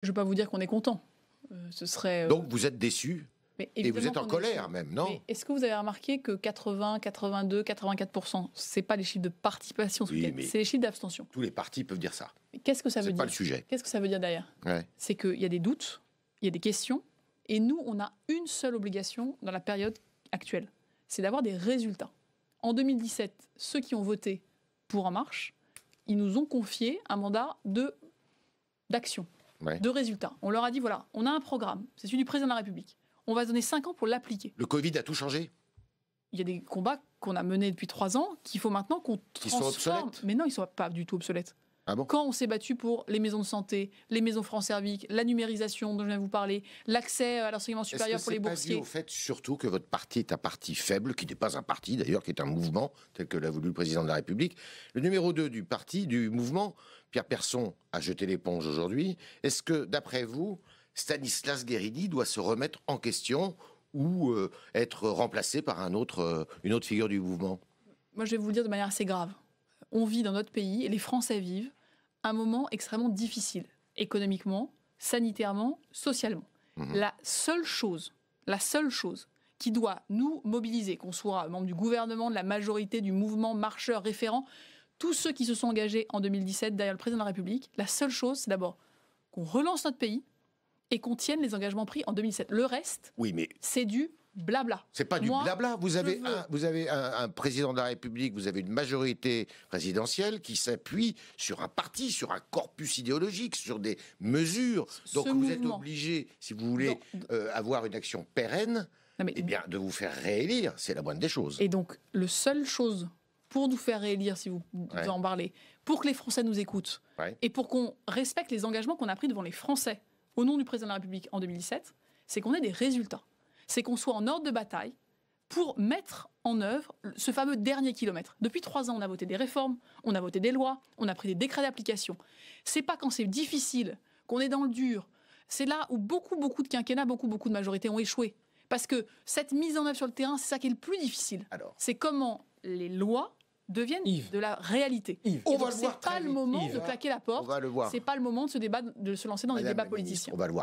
Je ne vais pas vous dire qu'on est content. Ce serait. Donc vous êtes déçu et vous êtes en colère même, non? Mais est-ce que vous avez remarqué que 80, 82, 84%, ce n'est pas les chiffres de participation, c'est les chiffres d'abstention. Tous les partis peuvent dire ça. Qu'est-ce que ça veut dire? C'est pas le sujet. Qu'est-ce que ça veut dire derrière? C'est qu'il y a des doutes, il y a des questions, et nous, on a une seule obligation dans la période actuelle, c'est d'avoir des résultats. En 2017, ceux qui ont voté pour En Marche, ils nous ont confié un mandat d'action, de résultats. On leur a dit, voilà, on a un programme, c'est celui du président de la République. On va se donner 5 ans pour l'appliquer. Le Covid a tout changé? Il y a des combats qu'on a menés depuis 3 ans qu'il faut maintenant qu'on transforme. Ils sont obsolètes? Mais non, ils ne sont pas du tout obsolètes. Ah bon? Quand on s'est battu pour les maisons de santé, les maisons France Services, la numérisation dont je viens de vous parler, l'accès à l'enseignement supérieur pour les boursiers. Est-ce que c'est pas dû au fait surtout que votre parti est un parti faible, qui n'est pas un parti d'ailleurs, qui est un mouvement, tel que l'a voulu le président de la République? Le numéro 2 du parti, du mouvement, Pierre Persson, a jeté l'éponge aujourd'hui. Est-ce que, d'après vous, Stanislas Guerini doit se remettre en question ou être remplacé par une autre figure du mouvement? Moi, je vais vous le dire de manière assez grave. On vit dans notre pays, et les Français vivent, un moment extrêmement difficile, économiquement, sanitairement, socialement. La seule chose qui doit nous mobiliser, qu'on soit membre du gouvernement, de la majorité, du mouvement, marcheur, référent, tous ceux qui se sont engagés en 2017 derrière le président de la République, la seule chose, c'est d'abord qu'on relance notre pays et qu'on tienne les engagements pris en 2007. Le reste, c'est du blabla. C'est pas du blabla. Vous avez un président de la République, vous avez une majorité présidentielle qui s'appuie sur un parti, sur un corpus idéologique, sur des mesures. Donc vous êtes obligé, si vous voulez avoir une action pérenne, de vous faire réélire. C'est la moindre des choses. Et donc, la seule chose pour nous faire réélire, si vous en parlez, pour que les Français nous écoutent, et pour qu'on respecte les engagements qu'on a pris devant les Français, au nom du président de la République en 2017, c'est qu'on ait des résultats. C'est qu'on soit en ordre de bataille pour mettre en œuvre ce fameux dernier kilomètre. Depuis 3 ans, on a voté des réformes, on a voté des lois, on a pris des décrets d'application. C'est pas quand c'est difficile, qu'on est dans le dur. C'est là où beaucoup de quinquennats, beaucoup de majorités ont échoué. Parce que cette mise en œuvre sur le terrain, c'est ça qui est le plus difficile. C'est comment les lois deviennent de la réalité. On va le voir c'est pas le moment de claquer la porte. C'est pas le moment de se lancer dans des débats politiciens. On va le voir.